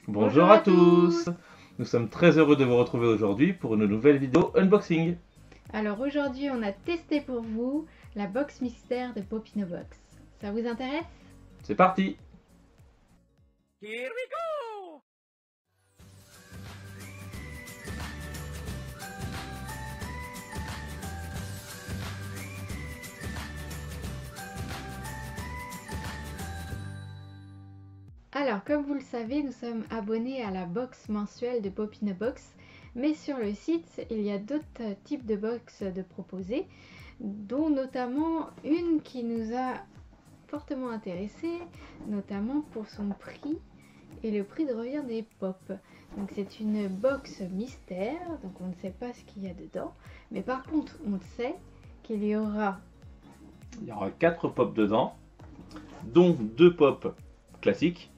Bonjour à tous. Nous sommes très heureux de vous retrouver aujourd'hui pour une nouvelle vidéo unboxing. Alors aujourd'hui on a testé pour vous la box mystère de Popinobox. Ça vous intéresse? C'est parti. Here we go! Alors comme vous le savez, nous sommes abonnés à la box mensuelle de Popinobox, mais sur le site il y a d'autres types de box de proposés, dont notamment une qui nous a fortement intéressés, notamment pour son prix et le prix de revient des pop. Donc c'est une box mystère, donc on ne sait pas ce qu'il y a dedans, mais par contre on sait qu'il y aura 4 pops dedans, dont 2 pops classiques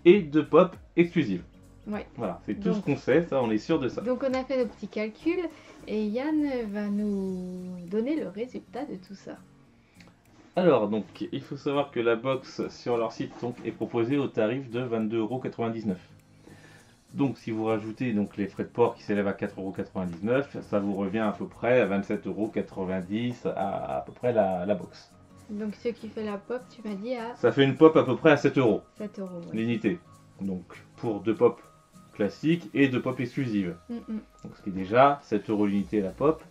et 2 pops exclusives. Ouais. Voilà, c'est tout ce qu'on sait, ça on est sûr de ça. Donc on a fait nos petits calculs et Yann va nous donner le résultat de tout ça. Alors donc il faut savoir que la box sur leur site donc, est proposée au tarif de 22,99 €. Donc si vous rajoutez donc, les frais de port qui s'élèvent à 4,99 €, ça vous revient à peu près à 27,90 € à peu près la box. Donc ce qui fait la pop, tu m'as dit à Ça fait une pop à peu près à 7 € 7 €. Ouais. l'unité. Donc pour 2 pop classiques et 2 pop exclusives. Donc ce qui est déjà 7 € l'unité la pop,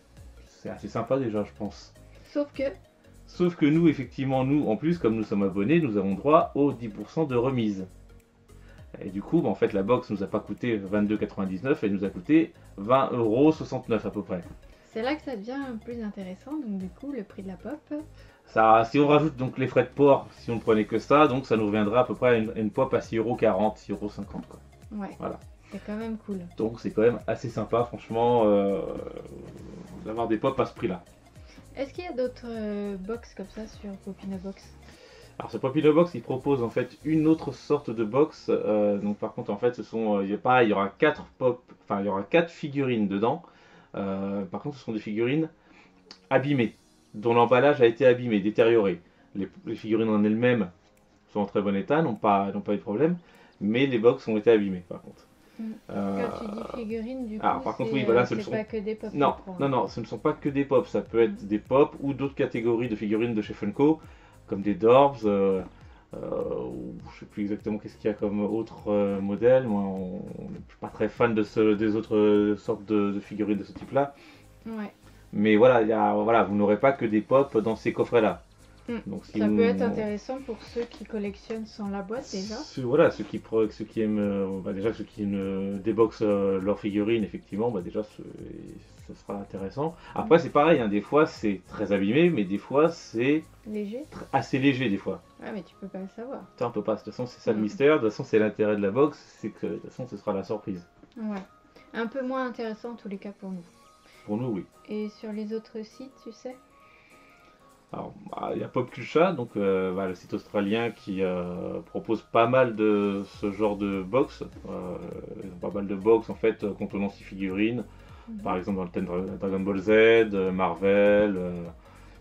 c'est assez sympa déjà je pense. Sauf que nous effectivement nous en plus comme nous sommes abonnés nous avons droit aux 10% de remise. Et du coup en fait la box nous a pas coûté 22,99 €, elle nous a coûté 20,69 € à peu près. C'est là que ça devient plus intéressant, donc du coup le prix de la pop. Ça, si on rajoute donc les frais de port, si on ne prenait que ça, donc ça nous reviendra à peu près à une pop à 6,40 €, 6,50 € quoi. Ouais. Voilà. C'est quand même cool. Donc c'est quand même assez sympa franchement d'avoir des pop à ce prix là. Est-ce qu'il y a d'autres box comme ça sur Popinobox? Alors ce Popinobox il propose en fait une autre sorte de box. Donc par contre en fait ce sont il y aura 4 pop, enfin il y aura 4 figurines dedans. Par contre ce sont des figurines abîmées, dont l'emballage a été abîmé, détérioré. Les figurines en elles-mêmes sont en très bon état, n'ont pas eu de problème, mais les box ont été abîmées par contre. Quand tu dis figurines, du coup, par contre, oui, voilà, c'est pas que des pop. Non, ce ne sont pas que des pop, ça peut être des pop ou d'autres catégories de figurines de chez Funko, comme des Dorbs, ou je sais plus exactement qu'est-ce qu'il y a comme autre modèle. Moi, on n'est pas très fan des autres sortes de figurines de ce type-là. Ouais. Mais voilà, vous n'aurez pas que des pop dans ces coffrets-là. Donc, ça peut être intéressant pour ceux qui collectionnent sans la boîte déjà. Voilà, ceux qui aiment, déjà ceux qui déboxent leurs figurines, effectivement, déjà ce sera intéressant. Après c'est pareil, hein, des fois c'est très abîmé, mais des fois c'est assez léger des fois. Ouais, mais tu peux pas le savoir. Ça on peut pas, de toute façon c'est ça le mystère, de toute façon c'est l'intérêt de la box, c'est que de toute façon ce sera la surprise. Ouais, un peu moins intéressant en tous les cas pour nous. Pour nous, oui. Et sur les autres sites, tu sais? Alors, il y a Popculcha, donc le site australien qui propose pas mal de ce genre de box. Ils ont pas mal de box en fait contenant 6 figurines. Par exemple dans le thème Dragon Ball Z, Marvel,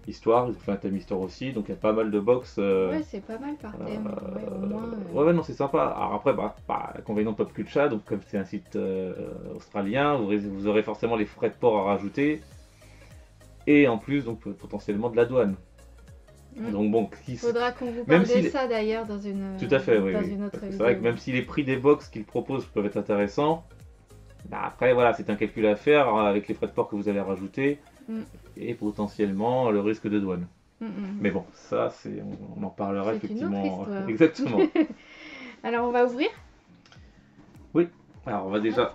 Histoire, ils ont fait un thème Histoire aussi, donc il y a pas mal de box. Ouais, c'est pas mal par thème. Au moins, ouais, non, c'est sympa. Alors après, l'inconvénient de Popculcha, donc comme c'est un site australien, vous aurez forcément les frais de port à rajouter. Et en plus, donc potentiellement de la douane. Donc bon, faudra qu'on vous parle de ça d'ailleurs dans une. Tout à fait, oui. Une autre vidéo. C'est vrai que même si les prix des box qu'ils proposent peuvent être intéressants, après voilà, c'est un calcul à faire avec les frais de port que vous allez rajouter et potentiellement le risque de douane. Mais bon, ça on en parlera effectivement. Exactement. Alors on va ouvrir? Oui. Alors on va déjà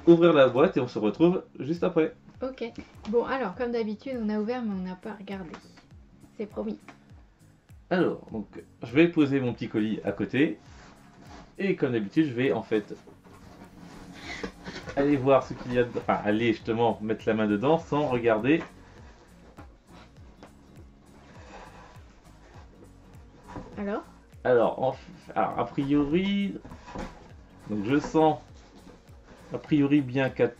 ouvrir la boîte et on se retrouve juste après. Ok. Bon alors comme d'habitude on a ouvert mais on n'a pas regardé. C'est promis. Alors donc je vais poser mon petit colis à côté et comme d'habitude je vais en fait aller voir ce qu'il y a, enfin aller justement mettre la main dedans sans regarder. Alors a priori, donc je sens a priori bien 4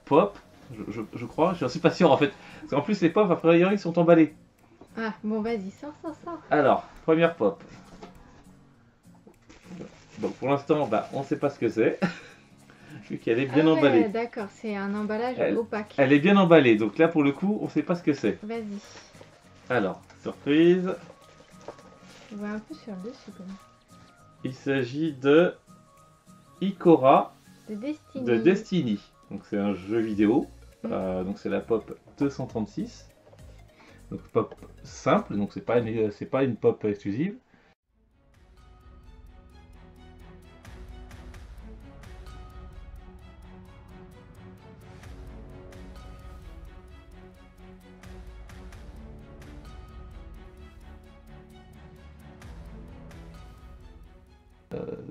pop, je crois, je suis pas sûr en fait, parce qu'en plus les pop a priori ils sont emballés. Ah bon vas-y, sors. Alors, première pop. Donc pour l'instant, bah, on ne sait pas ce que c'est, vu qu'elle est bien emballée. D'accord, c'est un emballage opaque. Elle est bien emballée, donc là pour le coup, on ne sait pas ce que c'est. Vas-y. Alors, surprise. On voit un peu sur le dessus quand même. Il s'agit de Ikora de Destiny. Donc c'est un jeu vidéo. Donc c'est la pop 236. Donc pop simple, donc c'est pas une pop exclusive.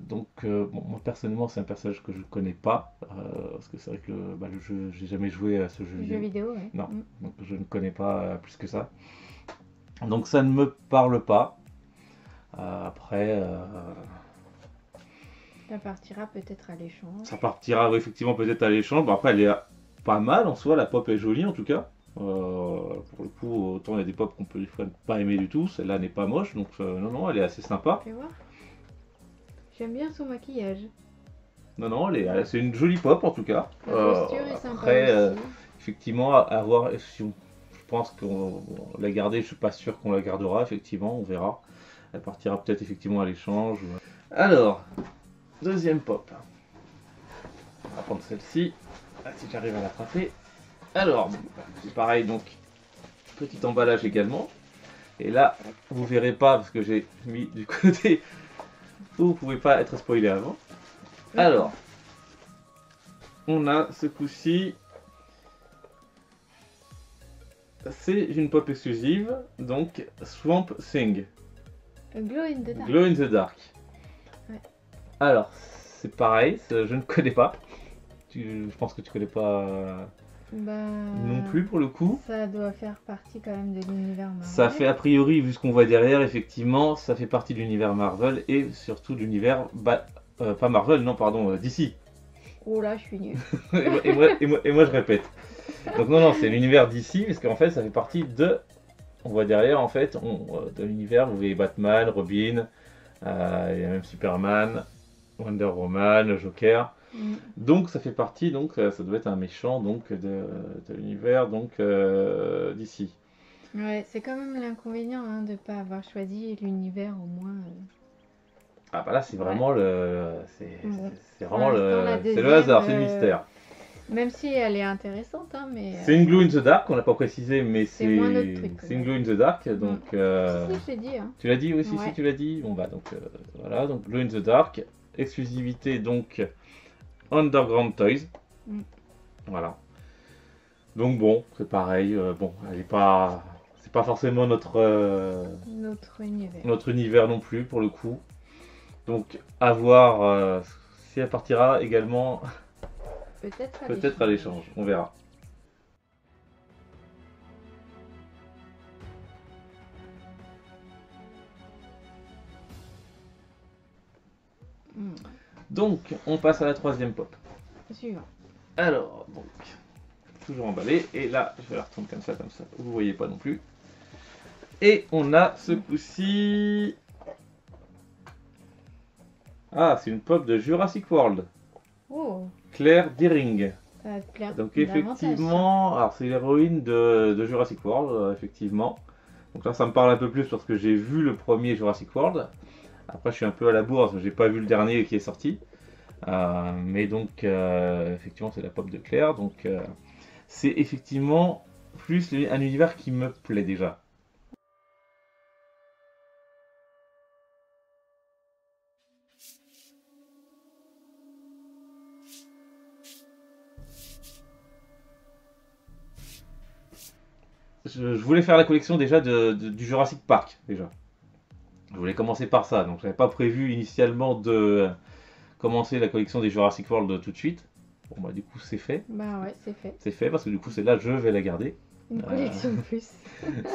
Bon, moi personnellement c'est un personnage que je connais pas parce que c'est vrai que le jeu, j'ai jamais joué à ce jeu vidéo. Ouais. Non, donc je ne connais pas plus que ça. Donc ça ne me parle pas. Après, ça partira peut-être à l'échange. Ça partira effectivement peut-être à l'échange. Bon, après elle est pas mal en soi, la pop est jolie en tout cas. Pour le coup, autant il y a des pop qu'on peut des fois ne pas aimer du tout. Celle-là n'est pas moche, donc non, elle est assez sympa. Fais voir. J'aime bien son maquillage. Non, c'est une jolie pop en tout cas. La posture est sympa après, aussi. Effectivement, à voir, je pense qu'on l'a gardée, je suis pas sûr qu'on la gardera, effectivement, on verra. Elle partira peut-être effectivement à l'échange. Alors, deuxième pop. On va prendre celle-ci, si j'arrive à l'attraper. Alors, c'est pareil, donc, petit emballage également. Et là, vous verrez pas parce que j'ai mis du côté où vous pouvez pas être spoilé avant. Alors, on a ce coup-ci, c'est une pop exclusive, donc Swamp Thing. Glow in the Dark. Glow in the Dark. Ouais. Alors, c'est pareil, je ne connais pas. Je pense que tu connais pas non plus pour le coup. Ça doit faire partie quand même de l'univers Marvel. Ça fait a priori, vu ce qu'on voit derrière, effectivement, ça fait partie de l'univers Marvel et surtout de l'univers... pas Marvel, non, pardon, DC. Oh là, je suis nulle. et moi, je répète. Donc non, c'est l'univers DC, parce qu'en fait, ça fait partie de... On voit derrière, en fait, de l'univers, vous voyez Batman, Robin, il y a même Superman, Wonder Woman, Joker. Donc ça fait partie, donc ça doit être un méchant donc de l'univers d'ici. Ouais, c'est quand même l'inconvénient de ne pas avoir choisi l'univers au moins. Ah bah là c'est vraiment c'est vraiment c'est le hasard, c'est le mystère. Même si elle est intéressante, mais. C'est une Glow in the Dark, on n'a pas précisé, mais c'est moins notre truc. C'est une Glow in the Dark, donc. Si, je l'ai dit. Tu l'as dit, oui, si, tu l'as dit. Bon bah donc voilà, donc Glow in the Dark, exclusivité donc. Underground Toys. Voilà. Donc bon, c'est pareil. Bon, elle est pas. C'est pas forcément notre univers non plus pour le coup. Donc à voir si elle partira également. Peut-être à l'échange. On verra. Donc, on passe à la troisième pop. Suivant. Alors, donc, toujours emballé. Et là, je vais la retourner comme ça. Vous voyez pas non plus. Et on a ce coup-ci. Ah, c'est une pop de Jurassic World. Oh. Claire Dearing. Ça va te plaire. Donc effectivement, alors c'est l'héroïne de Jurassic World, effectivement. Donc là, ça me parle un peu plus parce que j'ai vu le premier Jurassic World. Après, je suis un peu à la bourre parce que j'ai pas vu le dernier qui est sorti. Mais donc, effectivement, c'est la pop de Claire. Donc, c'est effectivement plus un univers qui me plaît déjà. Je voulais faire la collection déjà du Jurassic Park, déjà. Je voulais commencer par ça, donc j'avais pas prévu initialement de commencer la collection des Jurassic World tout de suite. Bon bah du coup c'est fait. Bah ouais, c'est fait. C'est fait parce que du coup celle-là je vais la garder. Une collection de plus.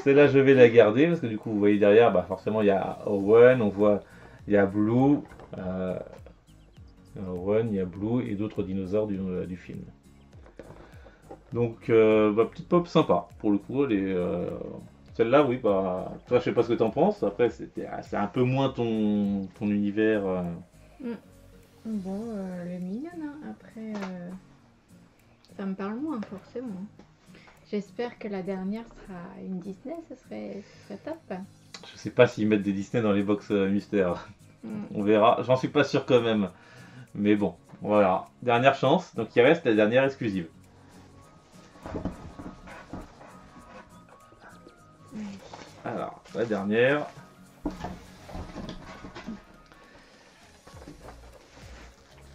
Celle-là je vais la garder parce que du coup vous voyez derrière, bah forcément il y a Owen, on voit il y a Blue, Owen, il y a Blue et d'autres dinosaures du film. Donc petite pop sympa pour le coup, elle est celle-là, oui, toi je sais pas ce que t'en penses, après c'est un peu moins ton univers Bon, elle est mignonne, hein. Après, ça me parle moins forcément. J'espère que la dernière sera une Disney, ce serait top. Je sais pas s'ils mettent des Disney dans les box mystères. On verra, j'en suis pas sûr quand même. Mais bon, voilà. Dernière chance, donc il reste la dernière exclusive. Alors, la dernière.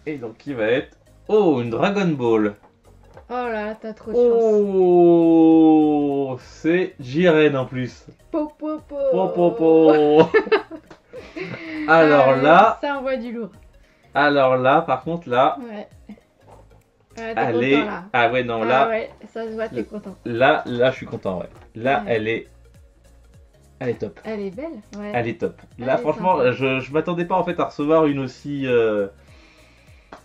Et donc qui va être... Oh, une Dragon Ball. Oh là là, t'as trop de chance. Oh, c'est Jiren en plus. Popopo. Alors là... Ça envoie du lourd. Alors là, par contre, là... Ouais. Allez... Là. Ah ouais, non, là... ouais, ça se voit, t'es content. Là, je suis content, ouais. Là, ouais. Elle est top. Elle est belle, ouais. Elle est top. Là, franchement, je m'attendais pas en fait à recevoir une aussi...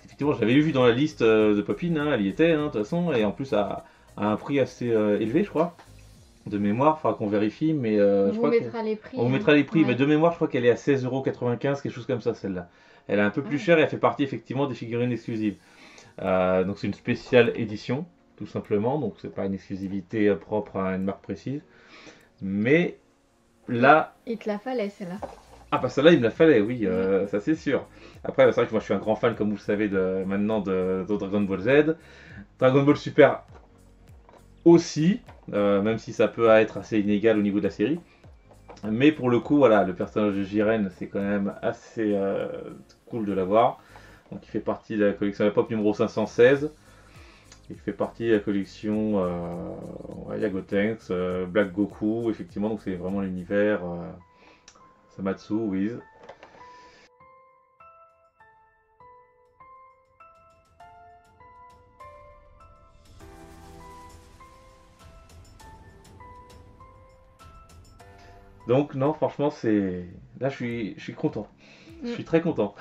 Effectivement, j'avais vu dans la liste de Popine, hein, elle y était, hein, de toute façon, et en plus à un prix assez élevé, je crois. De mémoire, il faudra qu'on vérifie, mais je crois on vous mettra les prix, mais de mémoire, je crois qu'elle est à 16,95 €, quelque chose comme ça, celle-là. Elle est un peu plus chère et elle fait partie effectivement des figurines exclusives. Donc c'est une spéciale édition, tout simplement, donc c'est pas une exclusivité propre à une marque précise. Mais là... Il te la fallait, celle-là. Ah bah celle-là, il me la fallait, oui, ça c'est sûr. Après, c'est vrai que moi je suis un grand fan, comme vous le savez, maintenant de Dragon Ball Z. Dragon Ball Super aussi, même si ça peut être assez inégal au niveau de la série. Mais pour le coup, voilà, le personnage de Jiren, c'est quand même assez cool de l'avoir. Donc il fait partie de la collection La Pop numéro 516. Il fait partie de la collection Yagotenks, Black Goku, effectivement, donc c'est vraiment l'univers Samatsu, Wiz. Donc non, franchement, c'est... Là, je suis content. Je suis très content.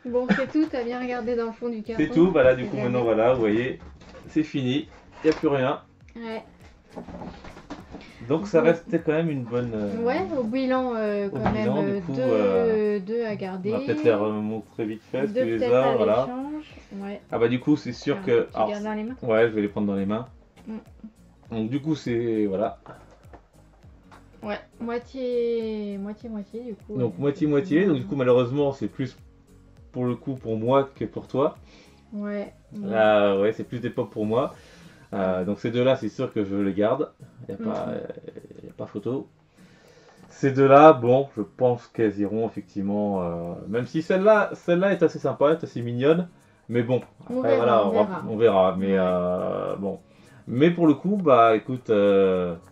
Bon, c'est tout, t'as bien regardé dans le fond du carton. C'est tout, bah là, du coup, maintenant, voilà, vous voyez, c'est fini. Il n'y a plus rien. Ouais. Donc ça restait quand même une bonne... Ouais, au bilan, quand même, du coup, deux à garder. On va peut-être les remontrer vite fait, tous les uns, voilà. Ouais. Ah bah du coup, c'est sûr que... Tu gardes dans les mains? Ouais, je vais les prendre dans les mains. Donc du coup, c'est... Voilà. Ouais, moitié du coup. Donc moitié, donc du coup, malheureusement, c'est plus pour le coup pour moi que pour toi. Ouais. Là, ouais, c'est plus des pop pour moi. Donc ces deux-là, c'est sûr que je les garde. Il n'y a pas photo. Ces deux-là, bon, je pense qu'elles iront effectivement. Même si celle-là est assez sympa, est assez mignonne. Mais bon, après, on verra. Mais bon. Mais pour le coup, bah écoute.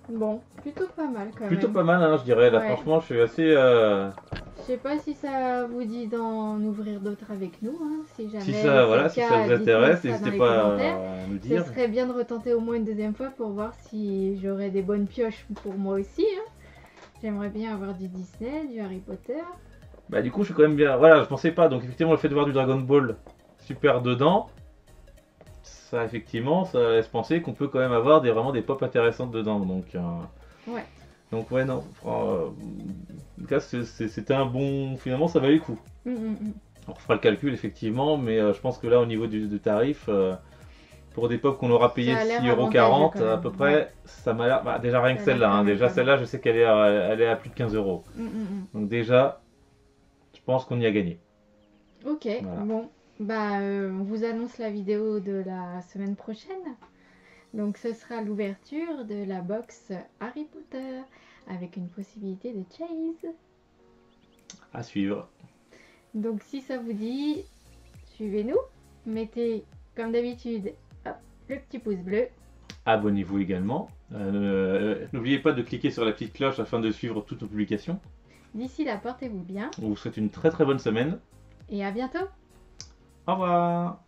Bon, plutôt pas mal quand même. Plutôt pas mal, hein, je dirais. Là, franchement, je suis assez. Je sais pas si ça vous dit d'en ouvrir d'autres avec nous, hein, si jamais. Si ça vous intéresse, n'hésitez pas à nous dire. Ce serait bien de retenter au moins une deuxième fois pour voir si j'aurais des bonnes pioches pour moi aussi. Hein. J'aimerais bien avoir du Disney, du Harry Potter. Bah du coup, je suis quand même bien. Voilà, je pensais pas. Donc effectivement, le fait de voir du Dragon Ball Super dedans, ça effectivement, ça laisse penser qu'on peut quand même avoir vraiment des pop intéressantes dedans. Donc ouais. Donc ouais, non, en tout cas, c'était un bon... Finalement, ça valait le coup. On fera le calcul, effectivement, mais je pense que là, au niveau du tarif, pour des pop qu'on aura payé 6,40 € à peu près, ça m'a l'air... Bah, déjà, rien que celle-là, hein, déjà celle-là, je sais qu'elle est, à plus de 15 €. Donc déjà, je pense qu'on y a gagné. Ok, voilà. Bon, bah, on vous annonce la vidéo de la semaine prochaine. Donc ce sera l'ouverture de la box Harry Potter avec une possibilité de chase. À suivre. Donc si ça vous dit, suivez-nous. Mettez comme d'habitude le petit pouce bleu. Abonnez-vous également. N'oubliez pas de cliquer sur la petite cloche afin de suivre toutes nos publications. D'ici là, portez-vous bien. On vous souhaite une très très bonne semaine. Et à bientôt. Au revoir.